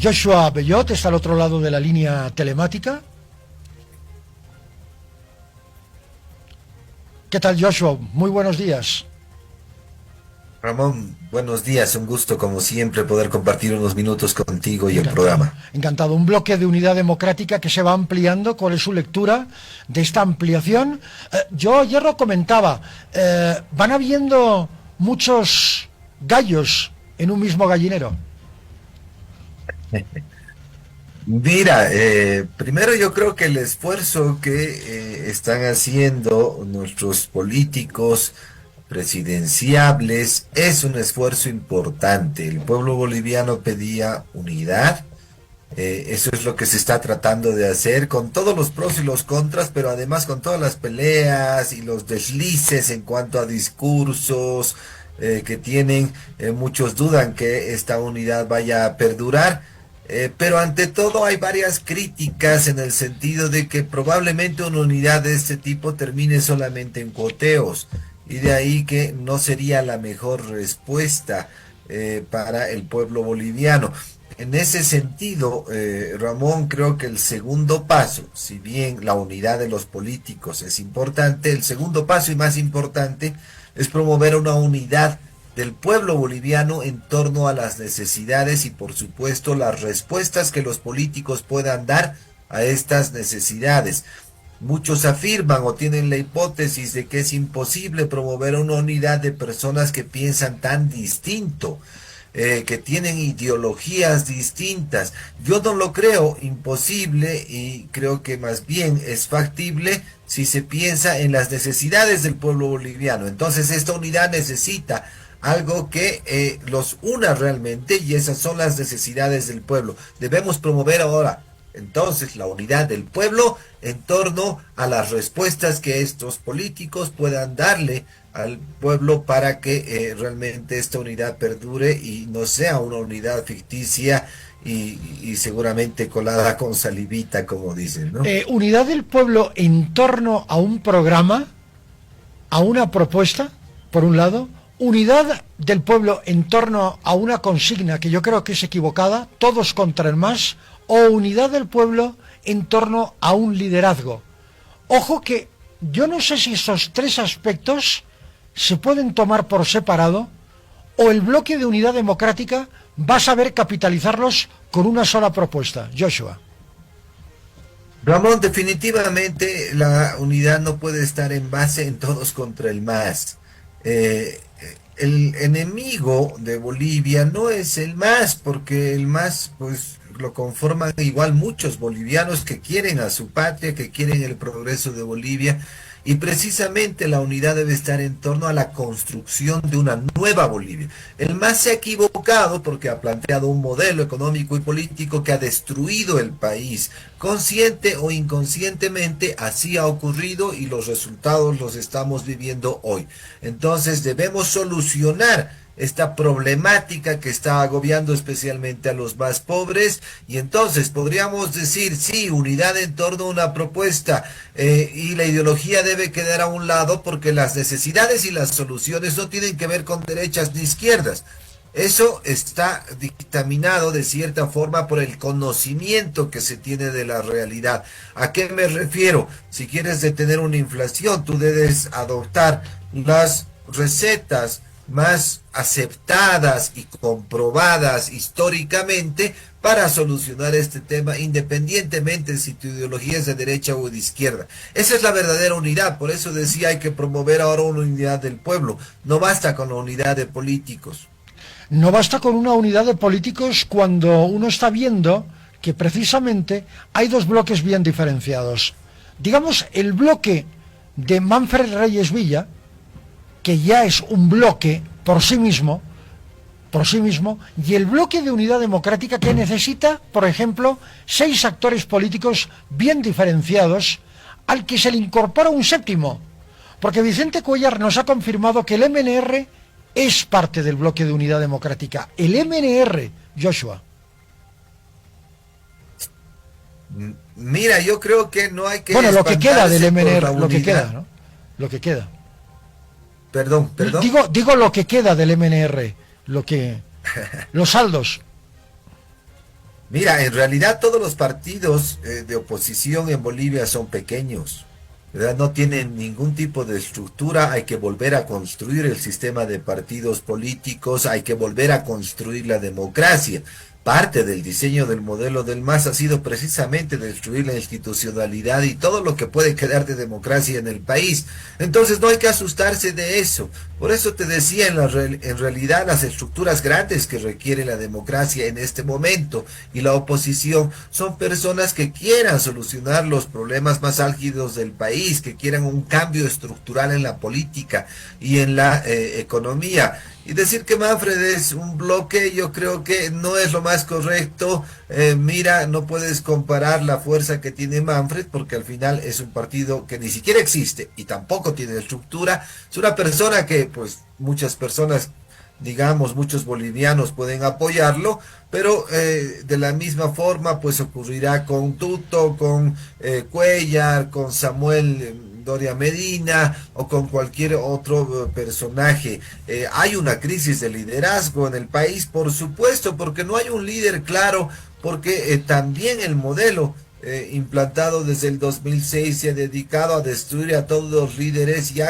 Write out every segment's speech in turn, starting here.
Joshua Bellot está al otro lado de la línea telemática. ¿Qué tal, Joshua? Muy buenos días. Ramón, buenos días, un gusto como siempre poder compartir unos minutos contigo y el Encantado, programa. encantado. Un bloque de unidad democrática que se va ampliando. ¿Cuál es su lectura de esta ampliación? Yo ayer lo comentaba, van habiendo muchos gallos en un mismo gallinero. Mira, primero yo creo que el esfuerzo que están haciendo nuestros políticos presidenciables es un esfuerzo importante. El pueblo boliviano pedía unidad. Eso es lo que se está tratando de hacer con todos los pros y los contras, pero además con todas las peleas y los deslices en cuanto a discursos que tienen. Muchos dudan que esta unidad vaya a perdurar, pero ante todo hay varias críticas en el sentido de que probablemente una unidad de este tipo termine solamente en cuoteos y de ahí que no sería la mejor respuesta para el pueblo boliviano. En ese sentido, Ramón, creo que el segundo paso, si bien la unidad de los políticos es importante, el segundo paso y más importante es promover una unidad del pueblo boliviano en torno a las necesidades y por supuesto las respuestas que los políticos puedan dar a estas necesidades. Muchos afirman o tienen la hipótesis de que es imposible promover una unidad de personas que piensan tan distinto, que tienen ideologías distintas. Yo no lo creo imposible y creo que más bien es factible si se piensa en las necesidades del pueblo boliviano. Entonces esta unidad necesita algo que los una realmente y esas son las necesidades del pueblo. Debemos promover ahora entonces la unidad del pueblo en torno a las respuestas que estos políticos puedan darle al pueblo para que realmente esta unidad perdure y no sea una unidad ficticia y seguramente colada con salivita, como dicen, ¿no? Unidad del pueblo en torno a un programa, a una propuesta, por un lado. Unidad del pueblo en torno a una consigna que yo creo que es equivocada, todos contra el más, o unidad del pueblo en torno a un liderazgo. Ojo que yo no sé si esos tres aspectos se pueden tomar por separado o el bloque de unidad democrática va a saber capitalizarlos con una sola propuesta. Joshua. Ramón, definitivamente la unidad no puede estar en base en todos contra el más. El enemigo de Bolivia no es el MAS, porque el MAS pues lo conforman igual muchos bolivianos que quieren a su patria, que quieren el progreso de Bolivia, y precisamente la unidad debe estar en torno a la construcción de una nueva Bolivia. El MAS se ha equivocado porque ha planteado un modelo económico y político que ha destruido el país. Consciente o inconscientemente así ha ocurrido y los resultados los estamos viviendo hoy. Entonces debemos solucionar esta problemática que está agobiando especialmente a los más pobres y entonces podríamos decir sí, unidad en torno a una propuesta y la ideología debe quedar a un lado porque las necesidades y las soluciones no tienen que ver con derechas ni izquierdas. Eso está dictaminado de cierta forma por el conocimiento que se tiene de la realidad. ¿A qué me refiero? Si quieres detener una inflación, tú debes adoptar las recetas más aceptadas y comprobadas históricamente para solucionar este tema, independientemente si tu ideología es de derecha o de izquierda. Esa es la verdadera unidad, por eso decía hay que promover ahora una unidad del pueblo, no basta con la unidad de políticos. No basta con una unidad de políticos cuando uno está viendo que precisamente hay dos bloques bien diferenciados. Digamos, el bloque de Manfred Reyes Villa, que ya es un bloque por sí mismo, y el bloque de unidad democrática que necesita, por ejemplo, 6 actores políticos bien diferenciados, al que se le incorpora un séptimo, porque Vicente Cuellar nos ha confirmado que el MNR es parte del bloque de unidad democrática. El MNR, Joshua. Mira, yo creo que no hay que Bueno, lo que queda del espantarse por la MNR, lo que queda, unidad. ¿no? Lo que queda. Perdón, perdón. Digo lo que queda del MNR, los saldos. Mira, en realidad todos los partidos de oposición en Bolivia son pequeños, ¿verdad? No tienen ningún tipo de estructura, hay que volver a construir el sistema de partidos políticos, hay que volver a construir la democracia. Parte del diseño del modelo del MAS ha sido precisamente destruir la institucionalidad y todo lo que puede quedar de democracia en el país. Entonces no hay que asustarse de eso. Por eso te decía, en realidad las estructuras grandes que requiere la democracia en este momento y la oposición son personas que quieran solucionar los problemas más álgidos del país, que quieran un cambio estructural en la política y en la economía. Y decir que Manfred es un bloque, yo creo que no es lo más correcto. Mira, no puedes comparar la fuerza que tiene Manfred, porque al final es un partido que ni siquiera existe y tampoco tiene estructura. Es una persona que, pues, muchas personas, digamos, muchos bolivianos pueden apoyarlo, pero de la misma forma, pues ocurrirá con Tuto, con Cuellar, con Samuel Doria Medina o con cualquier otro personaje. Hay una crisis de liderazgo en el país, por supuesto, porque no hay un líder claro, porque también el modelo implantado desde el 2006 se ha dedicado a destruir a todos los líderes y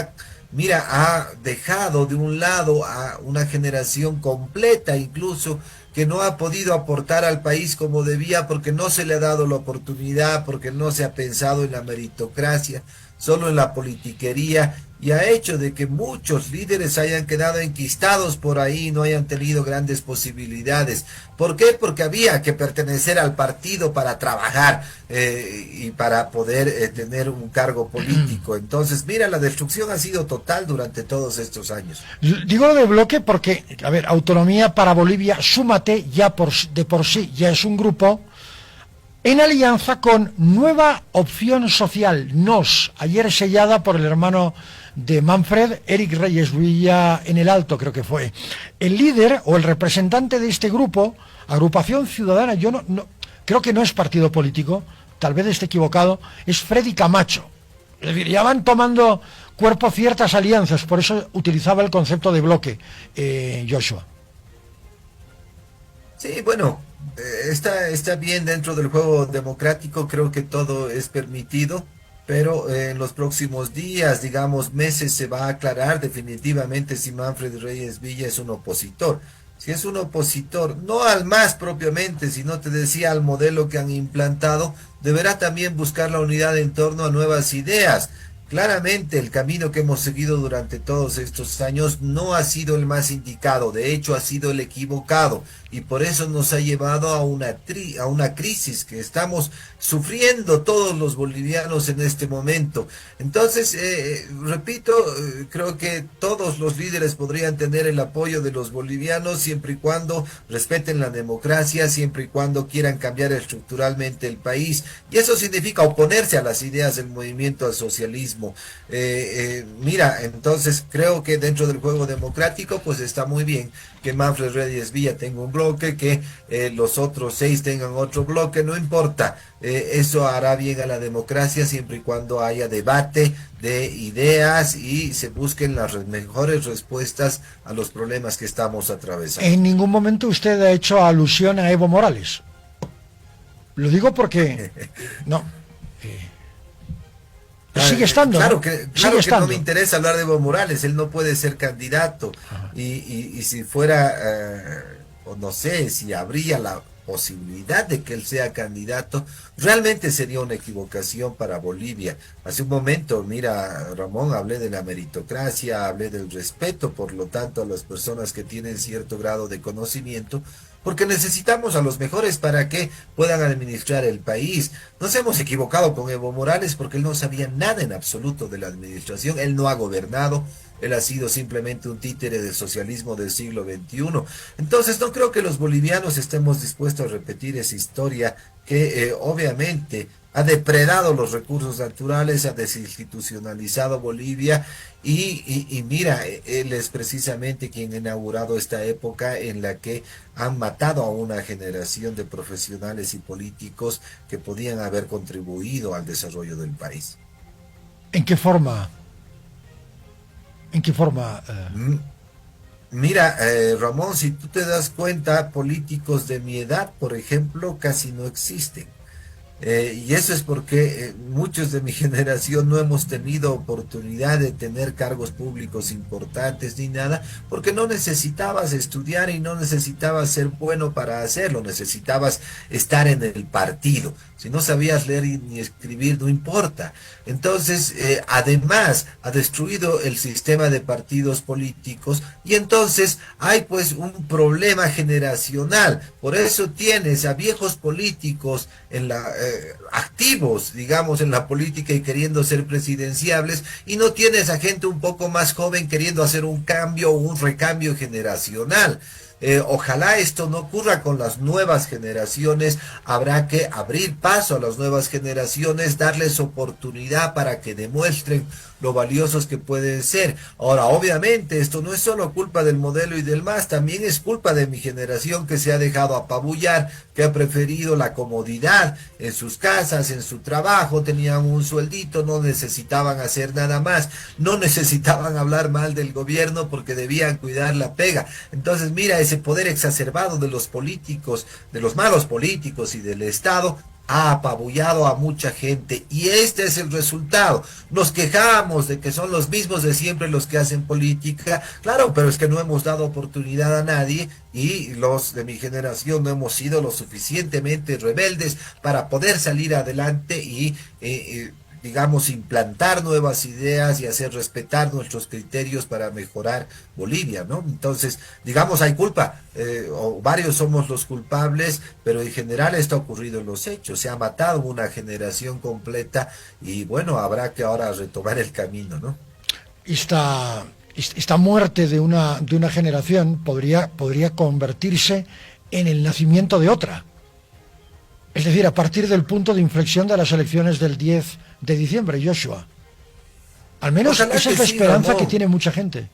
mira, ha dejado de un lado a una generación completa incluso que no ha podido aportar al país como debía porque no se le ha dado la oportunidad, porque no se ha pensado en la meritocracia, solo en la politiquería, y ha hecho de que muchos líderes hayan quedado enquistados por ahí, no hayan tenido grandes posibilidades. ¿Por qué? Porque había que pertenecer al partido para trabajar y para poder tener un cargo político. Entonces, mira, la destrucción ha sido total durante todos estos años. Digo de bloque porque, a ver, Autonomía para Bolivia, Súmate, ya de por sí ya es un grupo en alianza con Nueva Opción Social, NOS, ayer sellada por el hermano de Manfred, Eric Reyes Villa en el Alto, creo que fue. El líder o el representante de este grupo, Agrupación Ciudadana, yo no creo que no es partido político, tal vez esté equivocado, es Freddy Camacho. Es decir, ya van tomando cuerpo ciertas alianzas, por eso utilizaba el concepto de bloque, Joshua. Sí, bueno, está bien dentro del juego democrático, creo que todo es permitido, pero en los próximos días, digamos, meses, se va a aclarar definitivamente si Manfred Reyes Villa es un opositor. Si es un opositor, no al MAS propiamente, sino te decía al modelo que han implantado, deberá también buscar la unidad en torno a nuevas ideas. Claramente el camino que hemos seguido durante todos estos años no ha sido el más indicado, de hecho ha sido el equivocado y por eso nos ha llevado a una crisis que estamos sufriendo todos los bolivianos en este momento. Entonces, repito, creo que todos los líderes podrían tener el apoyo de los bolivianos siempre y cuando respeten la democracia, siempre y cuando quieran cambiar estructuralmente el país, y eso significa oponerse a las ideas del movimiento al socialismo. Mira, entonces creo que dentro del juego democrático pues está muy bien que Manfred Reyes Villa tenga un bloque, que los otros 6 tengan otro bloque, no importa, eso hará bien a la democracia siempre y cuando haya debate de ideas y se busquen las mejores respuestas a los problemas que estamos atravesando. En ningún momento usted ha hecho alusión a Evo Morales. Lo digo porque no. Sigue estando. Claro, ¿no? claro que no me interesa hablar de Evo Morales, él no puede ser candidato. Y si fuera, o no sé, si habría la posibilidad de que él sea candidato, realmente sería una equivocación para Bolivia. Hace un momento, mira, Ramón, hablé de la meritocracia, hablé del respeto, por lo tanto, a las personas que tienen cierto grado de conocimiento, porque necesitamos a los mejores para que puedan administrar el país. Nos hemos equivocado con Evo Morales porque él no sabía nada en absoluto de la administración, él no ha gobernado, él ha sido simplemente un títere del socialismo del siglo XXI. Entonces no creo que los bolivianos estemos dispuestos a repetir esa historia que obviamente ha depredado los recursos naturales, ha desinstitucionalizado Bolivia y mira, él es precisamente quien ha inaugurado esta época en la que han matado a una generación de profesionales y políticos que podían haber contribuido al desarrollo del país. ¿En qué forma? ¿En qué forma? Mira, Ramón, si tú te das cuenta, políticos de mi edad, por ejemplo, casi no existen. Y eso es porque muchos de mi generación no hemos tenido oportunidad de tener cargos públicos importantes ni nada, porque no necesitabas estudiar y no necesitabas ser bueno para hacerlo, necesitabas estar en el partido. Si no sabías leer ni escribir, no importa. Entonces, además, ha destruido el sistema de partidos políticos y entonces hay pues un problema generacional. Por eso tienes a viejos políticos activos, digamos, en la política y queriendo ser presidenciables, y no tienes a gente un poco más joven queriendo hacer un cambio o un recambio generacional. Ojalá esto no ocurra con las nuevas generaciones. Habrá que abrir paso a las nuevas generaciones, darles oportunidad para que demuestren lo valiosos que pueden ser. Ahora, obviamente, esto no es solo culpa del modelo y del MAS, también es culpa de mi generación que se ha dejado apabullar, que ha preferido la comodidad en sus casas, en su trabajo, tenían un sueldito, no necesitaban hacer nada más, no necesitaban hablar mal del gobierno porque debían cuidar la pega. Entonces, mira, ese poder exacerbado de los políticos, de los malos políticos y del Estado, ha apabullado a mucha gente y este es el resultado. Nos quejamos de que son los mismos de siempre los que hacen política, claro, pero es que no hemos dado oportunidad a nadie y los de mi generación no hemos sido lo suficientemente rebeldes para poder salir adelante y digamos, implantar nuevas ideas y hacer respetar nuestros criterios para mejorar Bolivia, ¿no? Entonces, digamos, hay culpa, o varios somos los culpables, pero en general esto ha ocurrido en los hechos, se ha matado una generación completa y bueno, habrá que ahora retomar el camino, ¿no? Esta muerte de una generación podría convertirse en el nacimiento de otra. Es decir, a partir del punto de inflexión de las elecciones del 10 de diciembre, Joshua. Al menos Ojalá esa es que la sí, esperanza Ramón. que tiene mucha gente.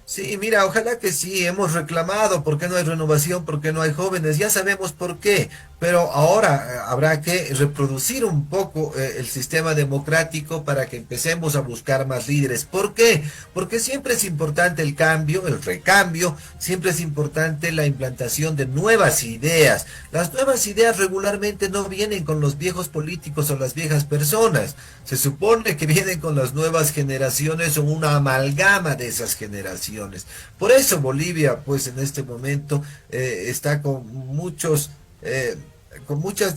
Sí, mira, ojalá que sí, hemos reclamado por qué no hay renovación, por qué no hay jóvenes, ya sabemos por qué, pero ahora habrá que reproducir un poco el sistema democrático para que empecemos a buscar más líderes. ¿Por qué? Porque siempre es importante el cambio, el recambio, siempre es importante la implantación de nuevas ideas. Las nuevas ideas regularmente no vienen con los viejos políticos o las viejas personas, se supone que vienen con las nuevas generaciones o una amalgama de esas generaciones. Por eso Bolivia, pues en este momento está con muchas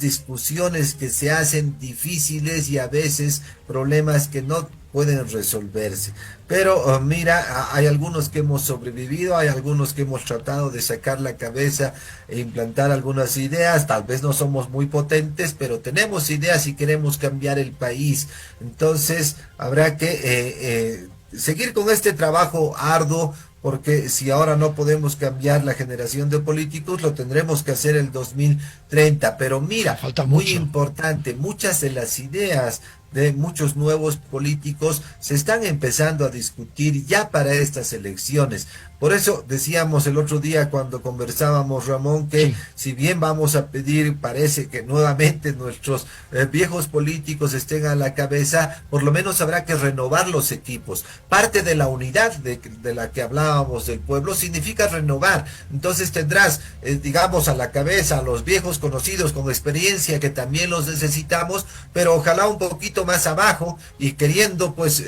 discusiones que se hacen difíciles y a veces problemas que no pueden resolverse. Pero mira, hay algunos que hemos sobrevivido, hay algunos que hemos tratado de sacar la cabeza e implantar algunas ideas. Tal vez no somos muy potentes, pero tenemos ideas y queremos cambiar el país. Entonces habrá que seguir con este trabajo arduo, porque si ahora no podemos cambiar la generación de políticos, lo tendremos que hacer el 2030. Pero mira, Falta muy mucho. importante, muchas de las ideas de muchos nuevos políticos se están empezando a discutir ya para estas elecciones. Por eso decíamos el otro día cuando conversábamos, Ramón, que Sí. si bien vamos a pedir, parece que nuevamente nuestros viejos políticos estén a la cabeza, por lo menos habrá que renovar los equipos. Parte de la unidad de la que hablábamos del pueblo significa renovar. Entonces tendrás, digamos, a la cabeza a los viejos conocidos con experiencia que también los necesitamos, pero ojalá un poquito más abajo y queriendo pues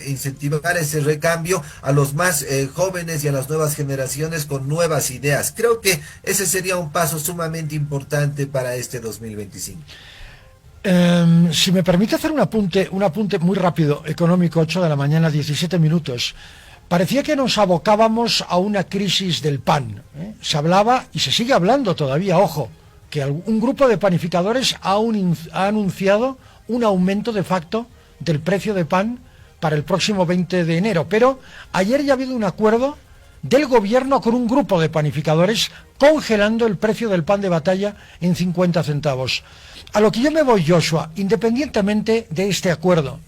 incentivar ese recambio a los más jóvenes y a las nuevas generaciones con nuevas ideas. Creo que ese sería un paso sumamente importante para este 2025. Si me permite hacer un apunte muy rápido, económico, 8 de la mañana, 17 minutos. Parecía que nos abocábamos a una crisis del pan, ¿eh? Se hablaba, y se sigue hablando todavía, ojo, que un grupo de panificadores ha anunciado un aumento de facto del precio de pan para el próximo 20 de enero. Pero ayer ya ha habido un acuerdo del gobierno con un grupo de panificadores congelando el precio del pan de batalla en 50 centavos. A lo que yo me voy, Joshua, independientemente de este acuerdo,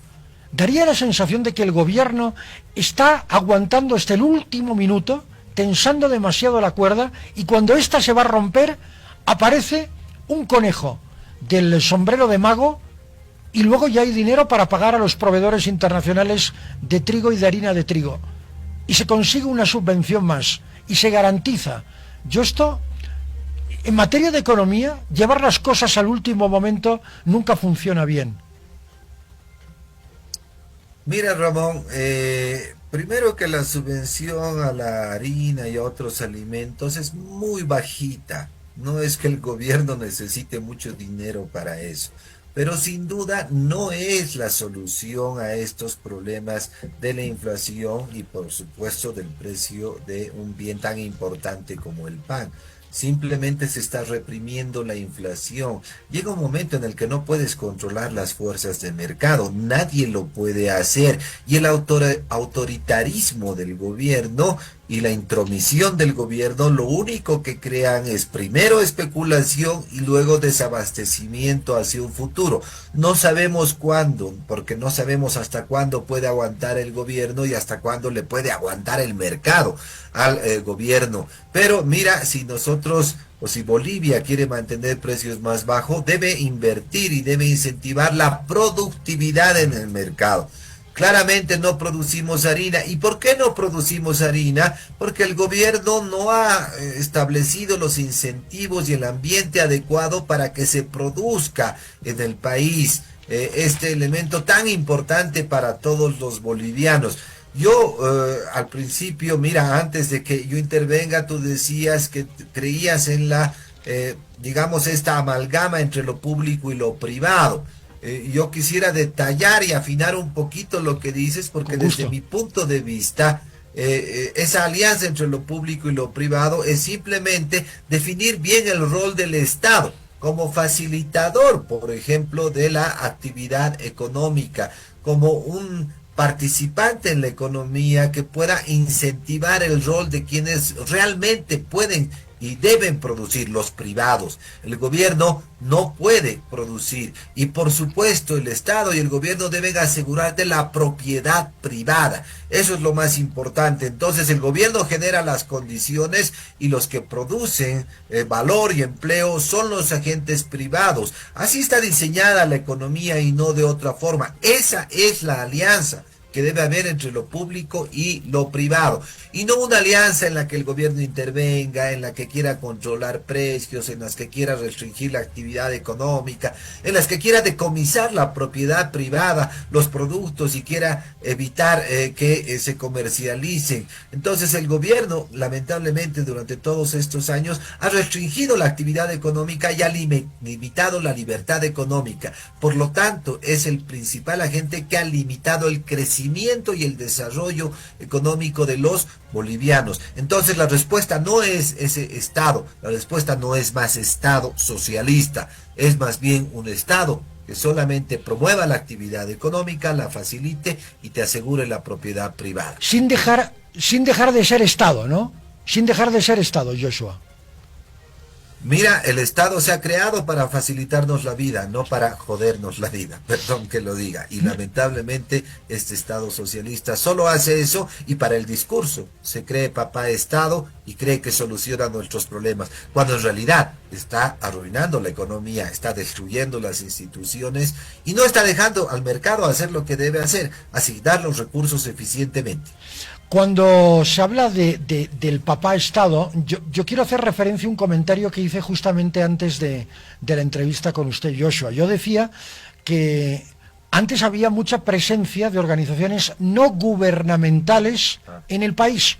daría la sensación de que el gobierno está aguantando hasta el último minuto, tensando demasiado la cuerda, y cuando ésta se va a romper, aparece un conejo del sombrero de mago y luego ya hay dinero para pagar a los proveedores internacionales de trigo y de harina de trigo. y se consigue una subvención más y se garantiza. Yo esto, en materia de economía, llevar las cosas al último momento nunca funciona bien. Mira, Ramón, primero que la subvención a la harina y a otros alimentos es muy bajita. No es que el gobierno necesite mucho dinero para eso, pero sin duda no es la solución a estos problemas de la inflación y por supuesto del precio de un bien tan importante como el pan. Simplemente se está reprimiendo la inflación. Llega un momento en el que no puedes controlar las fuerzas de mercado, nadie lo puede hacer. Y el autoritarismo del gobierno y la intromisión del gobierno lo único que crean es primero especulación y luego desabastecimiento hacia un futuro. No sabemos cuándo, porque no sabemos hasta cuándo puede aguantar el gobierno y hasta cuándo le puede aguantar el mercado al gobierno. Pero mira, si nosotros o si Bolivia quiere mantener precios más bajos, debe invertir y debe incentivar la productividad en el mercado. Claramente no producimos harina. ¿Y por qué no producimos harina? Porque el gobierno no ha establecido los incentivos y el ambiente adecuado para que se produzca en el país este elemento tan importante para todos los bolivianos. Yo al principio, mira, antes de que yo intervenga, tú decías que creías en la, digamos, esta amalgama entre lo público y lo privado. Yo quisiera detallar y afinar un poquito lo que dices, porque desde mi punto de vista, esa alianza entre lo público y lo privado es simplemente definir bien el rol del Estado como facilitador, por ejemplo, de la actividad económica, como un participante en la economía que pueda incentivar el rol de quienes realmente pueden y deben producir, los privados. El gobierno no puede producir y por supuesto el Estado y el gobierno deben asegurar de la propiedad privada. Eso es lo más importante. Entonces el gobierno genera las condiciones y los que producen valor y empleo son los agentes privados. Así está diseñada la economía y no de otra forma. Esa es la alianza que debe haber entre lo público y lo privado, y no una alianza en la que el gobierno intervenga, en la que quiera controlar precios, en las que quiera restringir la actividad económica, en las que quiera decomisar la propiedad privada, los productos y quiera evitar que se comercialicen. Entonces el gobierno, lamentablemente, durante todos estos años ha restringido la actividad económica y ha limitado la libertad económica. Por lo tanto, es el principal agente que ha limitado el crecimiento y el desarrollo económico de los bolivianos. Entonces la respuesta no es ese Estado, la respuesta no es más Estado socialista, es más bien un Estado que solamente promueva la actividad económica, la facilite y te asegure la propiedad privada. Sin dejar de ser Estado, ¿no? Sin dejar de ser Estado, Joshua. Mira, el Estado se ha creado para facilitarnos la vida, no para jodernos la vida, perdón que lo diga. Y lamentablemente este Estado socialista solo hace eso y para el discurso se cree papá Estado y cree que soluciona nuestros problemas, cuando en realidad está arruinando la economía, está destruyendo las instituciones y no está dejando al mercado hacer lo que debe hacer, asignar los recursos eficientemente. Cuando se habla del papá Estado, yo quiero hacer referencia a un comentario que hice justamente antes de la entrevista con usted, Joshua. Yo decía que antes había mucha presencia de organizaciones no gubernamentales en el país.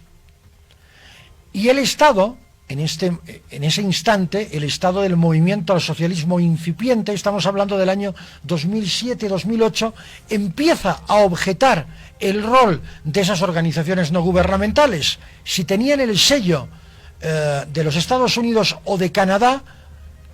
Y el Estado, en ese instante, el Estado del movimiento al socialismo incipiente, estamos hablando del año 2007-2008, empieza a objetar el rol de esas organizaciones no gubernamentales. Si tenían el sello de los Estados Unidos o de Canadá,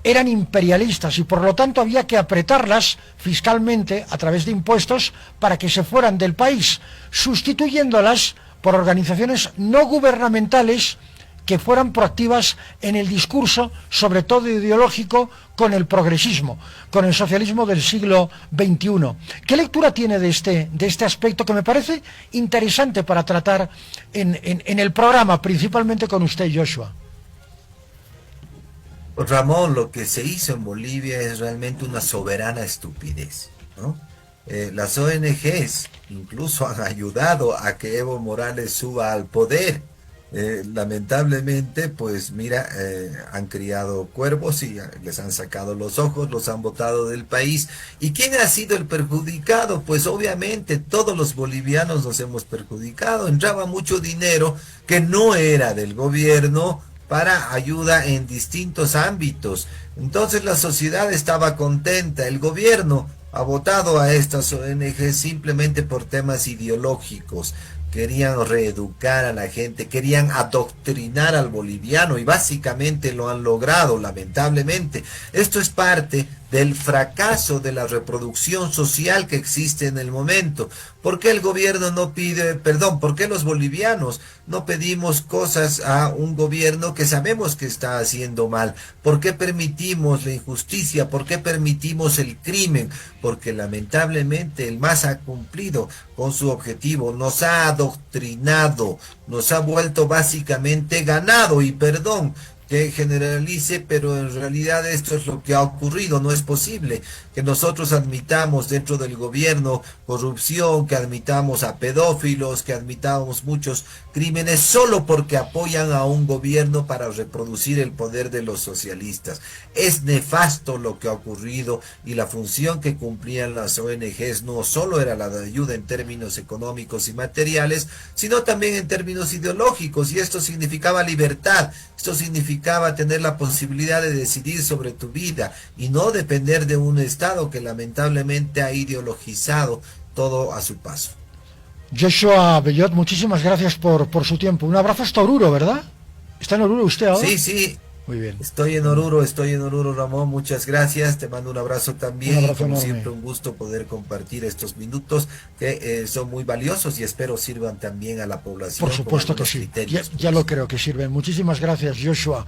eran imperialistas y por lo tanto había que apretarlas fiscalmente a través de impuestos para que se fueran del país, sustituyéndolas por organizaciones no gubernamentales que fueran proactivas en el discurso, sobre todo ideológico, con el progresismo, con el socialismo del siglo XXI. ¿Qué lectura tiene de este aspecto que me parece interesante para tratar en el programa, principalmente con usted, Joshua? Ramón, lo que se hizo en Bolivia es realmente una soberana estupidez, ¿no? las ONGs incluso han ayudado a que Evo Morales suba al poder. Lamentablemente, pues mira, han criado cuervos y les han sacado los ojos, los han botado del país. ¿Y quién ha sido el perjudicado? Pues obviamente todos los bolivianos nos hemos perjudicado. Entraba mucho dinero que no era del gobierno para ayuda en distintos ámbitos. Entonces la sociedad estaba contenta, el gobierno ha votado a estas ONG simplemente por temas ideológicos. Querían reeducar a la gente, querían adoctrinar al boliviano y básicamente lo han logrado, lamentablemente. Esto es parte del fracaso de la reproducción social que existe en el momento. ¿Por qué el gobierno no pide, perdón, por qué los bolivianos no pedimos cosas a un gobierno que sabemos que está haciendo mal? ¿Por qué permitimos la injusticia? ¿Por qué permitimos el crimen? Porque lamentablemente el MAS ha cumplido con su objetivo, nos ha adoctrinado, nos ha vuelto básicamente ganado, y perdón que generalice, pero en realidad esto es lo que ha ocurrido. No es posible que nosotros admitamos dentro del gobierno corrupción, que admitamos a pedófilos, que admitamos muchos crímenes solo porque apoyan a un gobierno para reproducir el poder de los socialistas. Es nefasto lo que ha ocurrido, y la función que cumplían las ONGs no solo era la de ayuda en términos económicos y materiales, sino también en términos ideológicos, y esto significaba libertad. Esto significaba tener la posibilidad de decidir sobre tu vida y no depender de un Estado que lamentablemente ha ideologizado todo a su paso. Joshua Bellot, muchísimas gracias por su tiempo. Un abrazo hasta Oruro, ¿verdad? ¿Está en Oruro usted ahora? Sí, sí. Muy bien. Estoy en Oruro, Ramón, muchas gracias, te mando un abrazo también, Un abrazo como enorme. siempre un gusto poder compartir estos minutos que son muy valiosos y espero sirvan también a la población. Por supuesto con que algunos sí. criterios. Ya lo creo que sirven. Muchísimas gracias, Joshua.